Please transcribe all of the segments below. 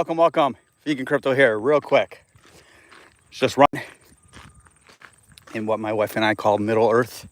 Welcome. Vegan Crypto here, real quick. Just run in what my wife and I call Middle Earth.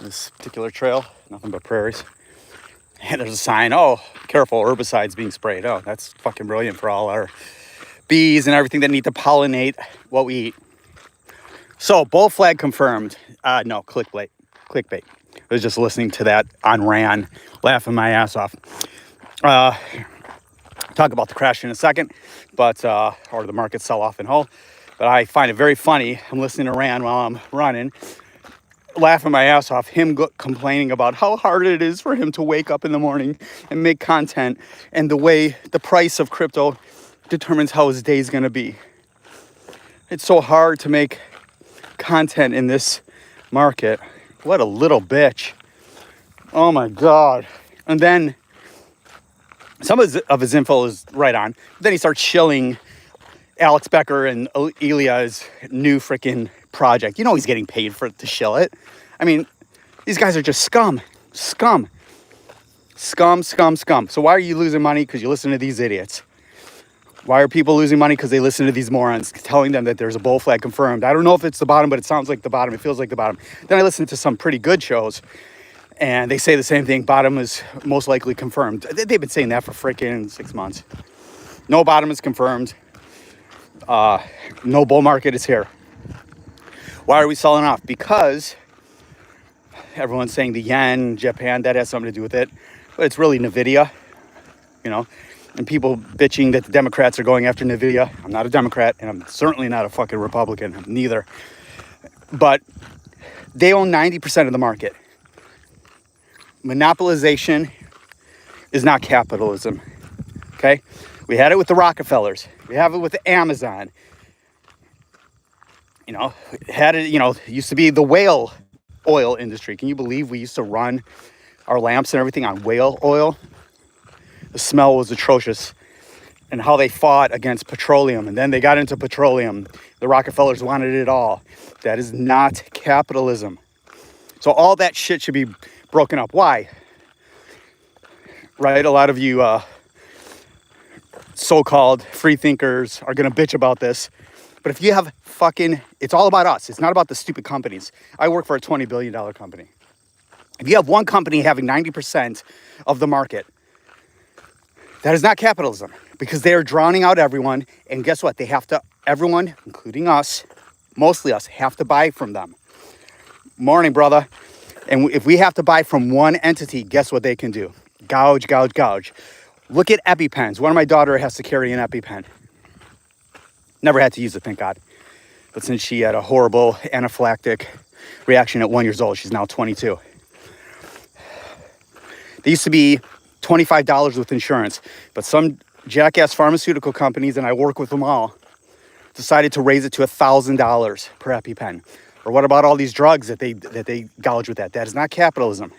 This particular trail, nothing but prairies. And there's a sign, oh, careful, herbicides being sprayed. Oh, that's fucking brilliant for all our bees and everything that need to pollinate what we eat. So, bull flag confirmed. No, clickbait. I was just listening to that on RAN, laughing my ass off. Talk about the crash in a second, but or the market sell-off in whole. But I find it very funny. I'm listening to RAN while I'm running, laughing my ass off, him complaining about how hard it is for him to wake up in the morning and make content, and the way the price of crypto determines how his day is going to be. It's so hard to make content in this market. What a little bitch. Oh my God. And then some of his info is right on. Then he starts shilling Alex Becker and Ilya's new freaking project. You know he's getting paid to shill it. I mean, these guys are just scum. So why are you losing money? Because you listen to these idiots. Why are people losing money? Because they listen to these morons telling them that there's a bull flag confirmed. I don't know if it's the bottom, but it sounds like the bottom. It feels like the bottom. Then I listen to some pretty good shows, and they say the same thing. Bottom is most likely confirmed. They've been saying that for freaking 6 months. No bottom is confirmed. No bull market is here. Why are we selling off? Because everyone's saying the yen, Japan, that has something to do with it. But it's really NVIDIA, and people bitching that the Democrats are going after NVIDIA. I'm not a Democrat, and I'm certainly not a fucking Republican, neither. But they own 90% of the market. Monopolization is not capitalism, okay? We had it with the Rockefellers. We have it with the Amazon. It used to be the whale oil industry. Can you believe we used to run our lamps and everything on whale oil? The smell was atrocious. And how they fought against petroleum. And then they got into petroleum. The Rockefellers wanted it all. That is not capitalism. So all that shit should be broken up. Why? Right? A lot of you so-called free thinkers are going to bitch about this. But if you have it's all about us. It's not about the stupid companies. I work for a $20 billion company. If you have one company having 90% of the market, that is not capitalism, because they are drowning out everyone. And guess what? Everyone, including us, mostly us, have to buy from them. Morning, brother. And if we have to buy from one entity, guess what they can do? Gouge. Look at EpiPens. One of my daughter has to carry an EpiPen. Never had to use it, thank God. But since she had a horrible anaphylactic reaction at 1 year old, she's now 22. They used to be $25 with insurance, but some jackass pharmaceutical companies, and I work with them all, decided to raise it to $1,000 per EpiPen. Or what about all these drugs that they gouge with that? That is not capitalism.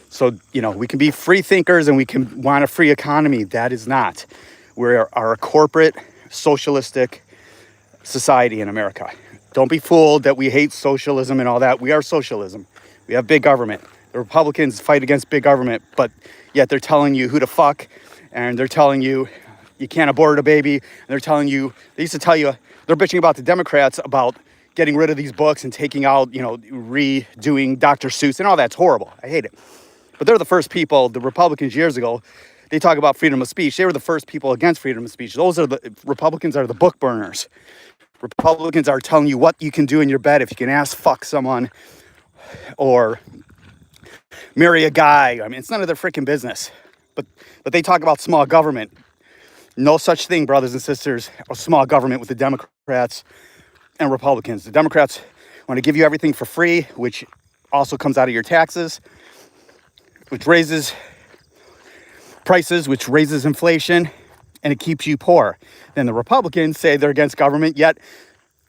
So, we can be free thinkers and we can want a free economy. That is not. We are a corporate, socialistic society in America. Don't be fooled that we hate socialism and all that. We are socialism. We have big government. The Republicans fight against big government, but yet they're telling you who to fuck, and they're telling you you can't abort a baby, and they're used to tell you, they're bitching about the Democrats about getting rid of these books and taking out, redoing Dr. Seuss, and all that's horrible. I hate it. But they're the first people, the Republicans years ago, they talk about freedom of speech. They were the first people against freedom of speech. Republicans are the book burners. Republicans are telling you what you can do in your bed, if you can ass fuck someone or marry a guy. I mean, it's none of their freaking business. But they talk about small government. No such thing, brothers and sisters, a small government with the Democrats and Republicans. The Democrats want to give you everything for free, which also comes out of your taxes, which raises prices, which raises inflation, and it keeps you poor. Then the Republicans say they're against government, yet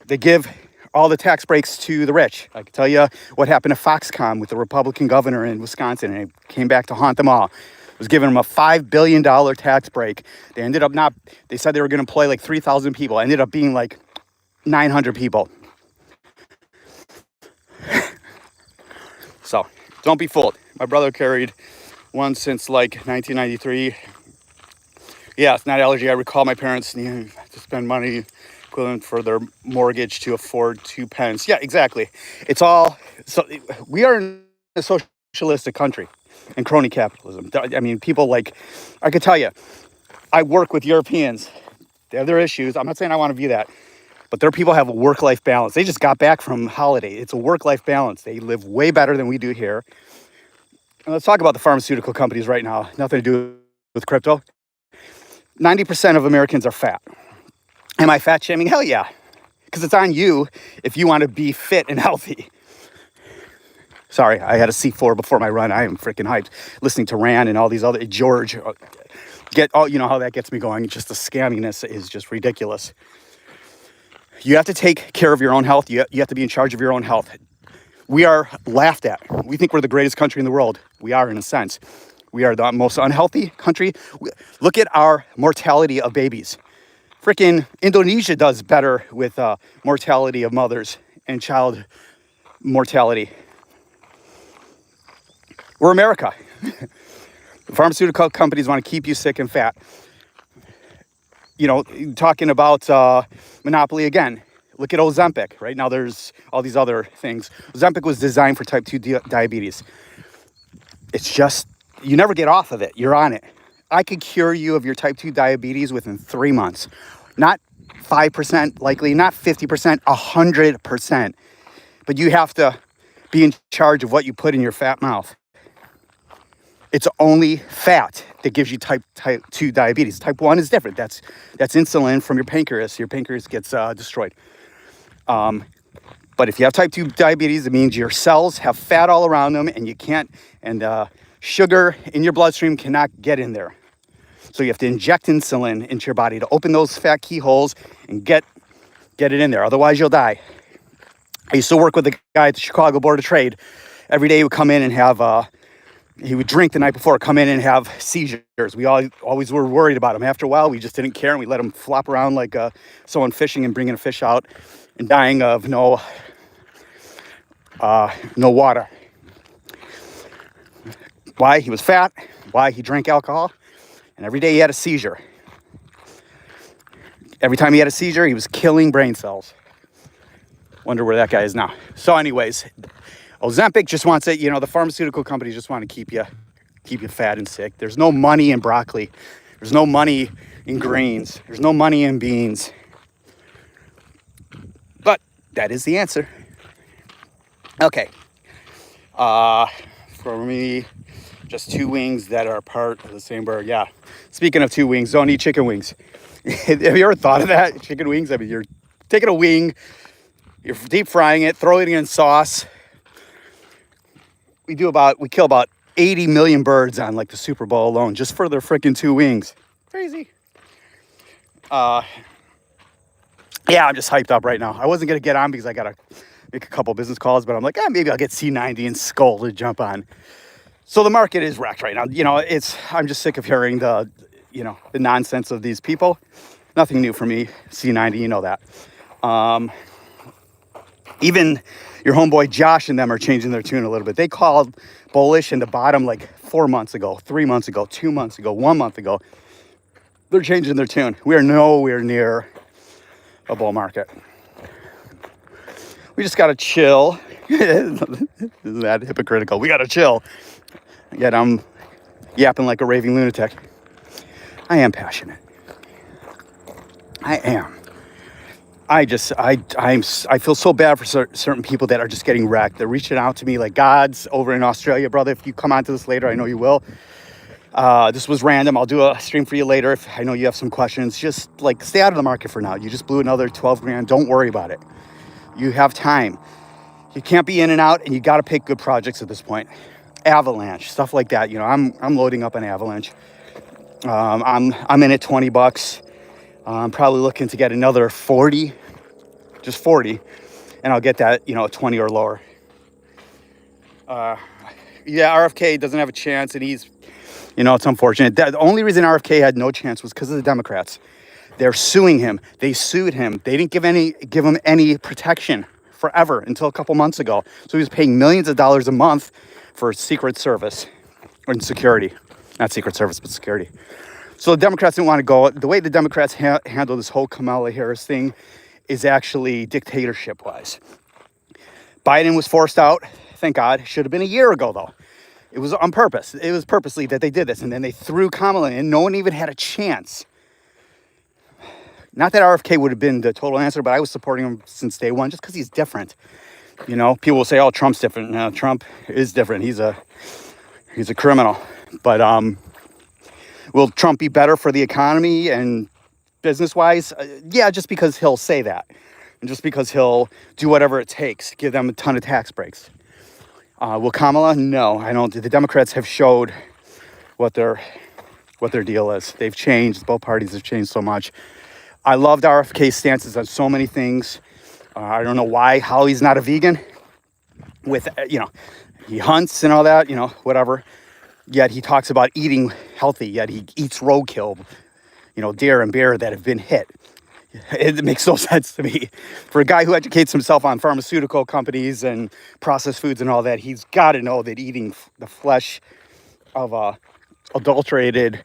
they give all the tax breaks to the rich. I can tell you what happened to Foxconn with the Republican governor in Wisconsin, and it came back to haunt them all. It was giving them a $5 billion tax break. They said they were going to employ like 3,000 people. Ended up being like 900 people. So don't be fooled. My brother carried one since like 1993. Yeah, it's not allergy. I recall my parents needing to spend money equivalent for their mortgage to afford 2 pence. Yeah, exactly. It's all so we are in a socialistic country and crony capitalism. I mean, people like I could tell you, I work with Europeans. They have their issues. I'm not saying I want to view that, but their people have a work-life balance. They just got back from holiday. It's a work-life balance. They live way better than we do here. And let's talk about the pharmaceutical companies right now. Nothing to do with crypto. 90% of Americans are fat. Am I fat shaming? Hell yeah. Because it's on you if you want to be fit and healthy. Sorry, I had a C4 before my run. I am freaking hyped. Listening to Rand and all these other, George, you know how that gets me going. Just the scamminess is just ridiculous. You have to take care of your own health. You have to be in charge of your own health. We are laughed at. We think we're the greatest country in the world. We are in a sense. We are the most unhealthy country. Look at our mortality of babies. Freaking Indonesia does better with mortality of mothers and child mortality. We're America. The pharmaceutical companies want to keep you sick and fat. You know, talking about monopoly again. Look at Ozempic. Right now there's all these other things. Ozempic was designed for type 2 diabetes. It's just, you never get off of it. You're on it. I could cure you of your type 2 diabetes within 3 months. Not 5% likely, not 50%, 100%. But you have to be in charge of what you put in your fat mouth. It's only fat that gives you type 2 diabetes. Type 1 is different. That's insulin from your pancreas. Your pancreas gets destroyed. But if you have type 2 diabetes, it means your cells have fat all around them and you can't, and sugar in your bloodstream cannot get in there. So you have to inject insulin into your body to open those fat keyholes and get it in there. Otherwise, you'll die. I used to work with a guy at the Chicago Board of Trade. Every day he would come in and have, he would drink the night before, come in and have seizures. We always were worried about him. After a while, we just didn't care, and we let him flop around like someone fishing and bringing a fish out and dying of no water. Why? He was fat. Why? He drank alcohol. And every day he had a seizure. Every time he had a seizure, he was killing brain cells. Wonder where that guy is now. So anyways, Ozempic just wants it. You know, the pharmaceutical companies just want to keep you fat and sick. There's no money in broccoli. There's no money in greens. There's no money in beans. But that is the answer. Okay. For me, just 2 wings that are part of the same bird. Yeah. Speaking of 2 wings, don't eat chicken wings. Have you ever thought of that? Chicken wings? I mean, you're taking a wing, you're deep frying it, throwing it in sauce. We kill about 80 million birds on like the Super Bowl alone just for their freaking 2 wings. Crazy. Yeah, I'm just hyped up right now. I wasn't going to get on because I got to make a couple business calls, but I'm like, maybe I'll get C90 and Skull to jump on. So the market is wrecked right now. You know, I'm just sick of hearing the nonsense of these people. Nothing new for me. C90, you know that. Even your homeboy Josh and them are changing their tune a little bit. They called bullish in the bottom like 4 months ago, 3 months ago, 2 months ago, 1 month ago. They're changing their tune. We are nowhere near a bull market. We just got to chill. Isn't that hypocritical? We got to chill. Yet I'm yapping like a raving lunatic. I am passionate. I am. I feel so bad for certain people that are just getting wrecked. They're reaching out to me like God's over in Australia, brother. If you come onto this later, I know you will. This was random. I'll do a stream for you later if I know you have some questions. Just like stay out of the market for now. You just blew another 12 grand. Don't worry about it. You have time. You can't be in and out, and you got to pick good projects at this point. Avalanche, stuff like that. You know, I'm loading up an Avalanche. I'm in at $20. I'm probably looking to get another 40, just 40, and I'll get that, 20 or lower. Yeah, RFK doesn't have a chance, and he's, it's unfortunate. The only reason RFK had no chance was because of the Democrats. They're suing him. They sued him. They didn't give him any protection forever until a couple months ago. So he was paying millions of dollars a month for Secret Service or security, not Secret Service, but security. So the Democrats didn't want to go. The way the Democrats handle this whole Kamala Harris thing is actually dictatorship-wise. Biden was forced out. Thank God. Should have been a year ago, though. It was on purpose. It was purposely that they did this. And then they threw Kamala in. No one even had a chance. Not that RFK would have been the total answer, but I was supporting him since day one just because he's different. You know, people will say, oh, Trump's different. No, Trump is different. He's a criminal. But will Trump be better for the economy and business-wise? Yeah, just because he'll say that. And just because he'll do whatever it takes, give them a ton of tax breaks. Will Kamala? No, I don't. The Democrats have showed what their deal is. They've changed. Both parties have changed so much. I loved RFK's stances on so many things. I don't know how he's not a vegan. With, he hunts and all that, whatever. Yet he talks about eating healthy. Yet he eats roadkill, deer and bear that have been hit. It makes no sense to me. For a guy who educates himself on pharmaceutical companies and processed foods and all that, he's got to know that eating the flesh of a adulterated,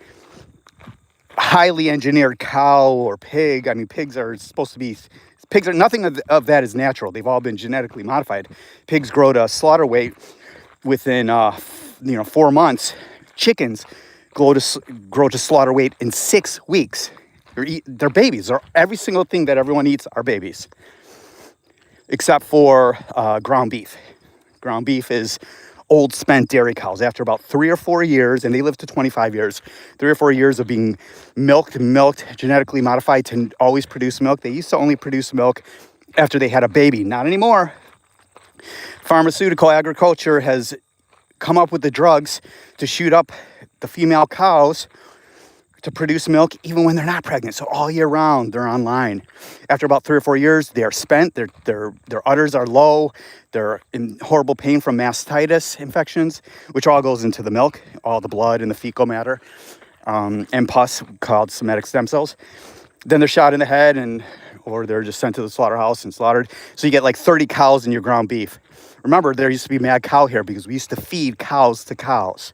highly engineered cow or pig. I mean, pigs are nothing of that is natural. They've all been genetically modified. Pigs grow to slaughter weight within 4 months. Chickens grow to slaughter weight in 6 weeks. They're babies. Every single thing that everyone eats are babies, except for ground beef. Ground beef is old spent dairy cows. After about 3 or 4 years, and they live to 25 years, 3 or 4 years of being milked, genetically modified to always produce milk. They used to only produce milk after they had a baby. Not anymore. Pharmaceutical agriculture has come up with the drugs to shoot up the female cows to produce milk even when they're not pregnant. So all year round, they're online. After about 3 or 4 years, they are spent. Their udders are low. They're in horrible pain from mastitis infections, which all goes into the milk, all the blood and the fecal matter, and pus called somatic stem cells. Then they're shot in the head, or they're just sent to the slaughterhouse and slaughtered. So you get like 30 cows in your ground beef. Remember, there used to be mad cow here because we used to feed cows to cows.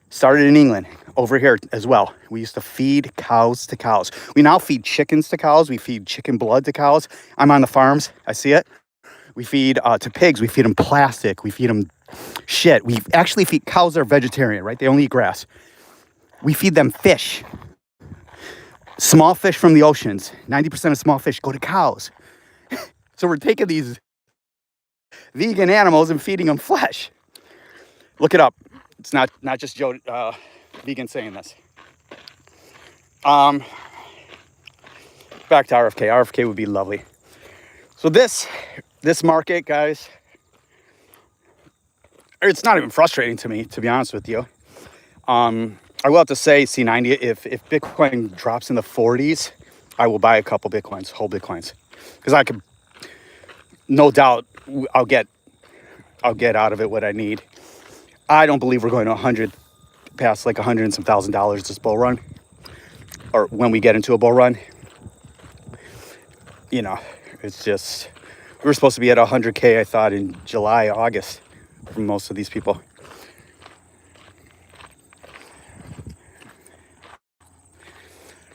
Started in England, over here as well. We used to feed cows to cows. We now feed chickens to cows. We feed chicken blood to cows. I'm on the farms. I see it. We feed to pigs. We feed them plastic. We feed them shit. We actually feed cows that are vegetarian, right? They only eat grass. We feed them fish. Small fish from the oceans. 90% of small fish go to cows. So we're taking these vegan animals and feeding them flesh. Look it up. It's not just Joe Vegan saying this. Back to RFK. RFK would be lovely. So this market, guys, it's not even frustrating to me, to be honest with you. I will have to say, C90, if Bitcoin drops in the 40s, I will buy a couple Bitcoins, whole Bitcoins, because I could, no doubt, I'll get out of it what I need. I don't believe we're going to 100, past like 100 and some $1,000 this bull run, or when we get into a bull run. It's just, we were supposed to be at 100K, I thought, in July, August, for most of these people.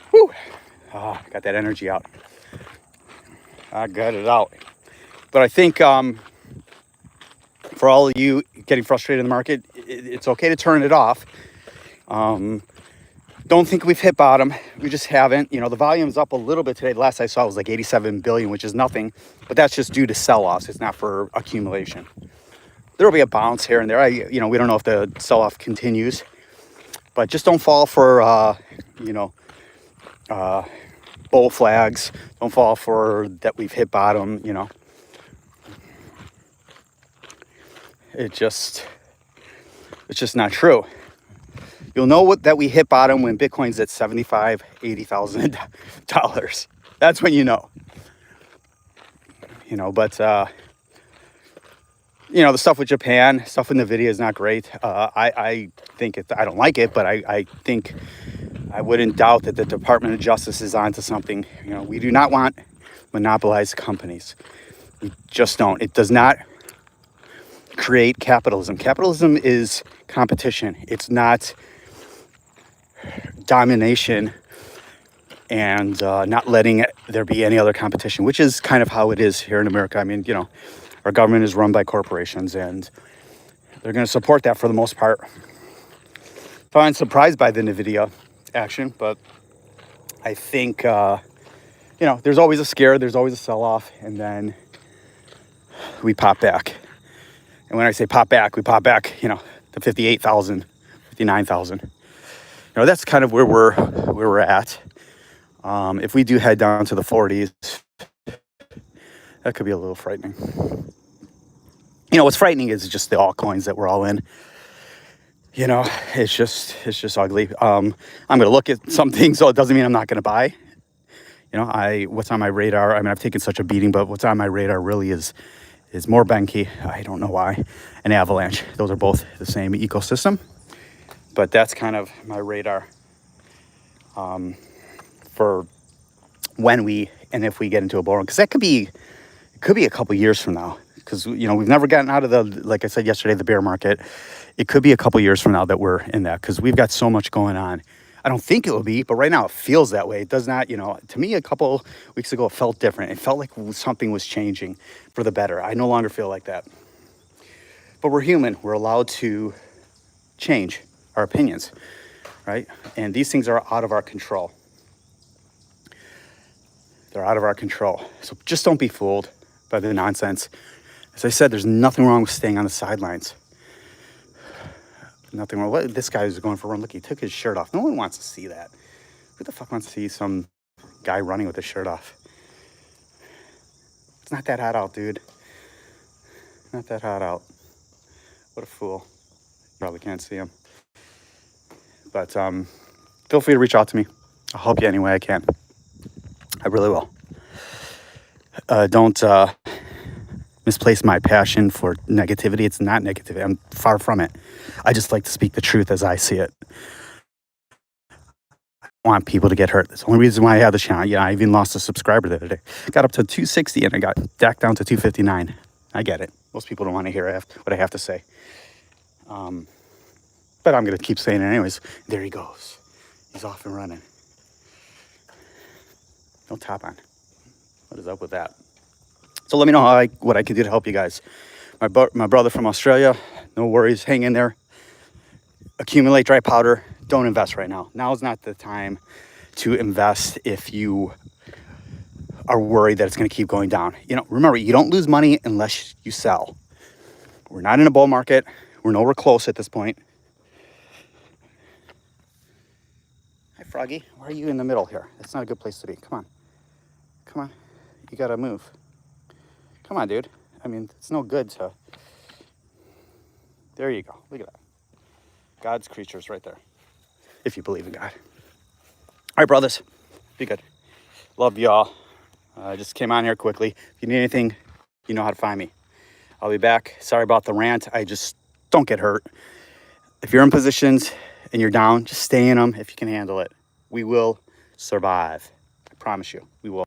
Whew. Got that energy out. I got it out. But I think for all of you getting frustrated in the market, it's okay to turn it off. Don't think we've hit bottom. We just haven't. The volume's up a little bit today. The last I saw was like 87 billion, which is nothing. But that's just due to sell-offs. It's not for accumulation. There will be a bounce here and there. We don't know if the sell-off continues. But just don't fall for, bull flags. Don't fall for that we've hit bottom, It's just not true. You'll know that we hit bottom when Bitcoin's at $75,000, $80,000. That's when you know. But the stuff with Japan, stuff in NVIDIA is not great. I think I don't like it, but I think I wouldn't doubt that the Department of Justice is onto something. We do not want monopolized companies. We just don't. It does not create capitalism. Capitalism is competition. It's not domination and not letting there be any other competition, which is kind of how it is here in America. I mean, you know, our government is run by corporations, and they're going to support that for the most part. So I'm surprised by the NVIDIA action, but I think, you know, there's always a scare, there's always a sell-off, and then we pop back. And when I say pop back, we pop back, you know, to 58,000, 59,000. You know, that's kind of where we're at. If we do head down to the 40s, that could be a little frightening. You know, what's frightening is just the altcoins that we're all in. You know, it's just ugly. I'm going to look at some things, so it doesn't mean I'm not going to buy. You know, what's on my radar, I mean, I've taken such a beating, but what's on my radar really is more Benki. I don't know why. And Avalanche. Those are both the same ecosystem. But that's kind of my radar for when we and if we get into a bull run. Because it could be a couple years from now. Because, you know, we've never gotten out of the, like I said yesterday, the bear market. It could be a couple years from now that we're in that, because we've got so much going on. I don't think it will be, but right now it feels that way. It does not, you know, to me a couple weeks ago it felt different. It felt like something was changing for the better. I no longer feel like that. But we're human. We're allowed to change our opinions, right? And these things are out of our control. They're out of our control. So just don't be fooled by the nonsense. As I said, there's nothing wrong with staying on the sidelines. Nothing wrong. This guy was going for a run. Look, he took his shirt off. No one wants to see that. Who the fuck wants to see some guy running with his shirt off? It's not that hot out, dude. Not that hot out. What a fool. Probably can't see him. But feel free to reach out to me. I'll help you any way I can. I really will. Don't misplace my passion for negativity. It's not negativity. I'm far from it. I just like to speak the truth as I see it. I want people to get hurt. That's the only reason why I have the channel. Yeah, I even lost a subscriber the other day. Got up to 260 and I got back down to 259. I get it. Most people don't want to hear what I have to say. But I'm going to keep saying it anyways. There he goes. He's off and running. No top on. What is up with that? So let me know what I can do to help you guys. My brother from Australia, no worries, hang in there. Accumulate dry powder. Don't invest right now. Now is not the time to invest if you are worried that it's going to keep going down. You know, remember, you don't lose money unless you sell. We're not in a bull market. We're nowhere close at this point. Hi, Froggy. Why are you in the middle here? That's not a good place to be. Come on. Come on. You got to move. Come on, dude. I mean, it's no good to... There you go. Look at that. God's creatures right there. If you believe in God. All right, brothers. Be good. Love y'all. I just came on here quickly. If you need anything, you know how to find me. I'll be back. Sorry about the rant. I just don't get hurt. If you're in positions and you're down, just stay in them if you can handle it. We will survive. I promise you, we will.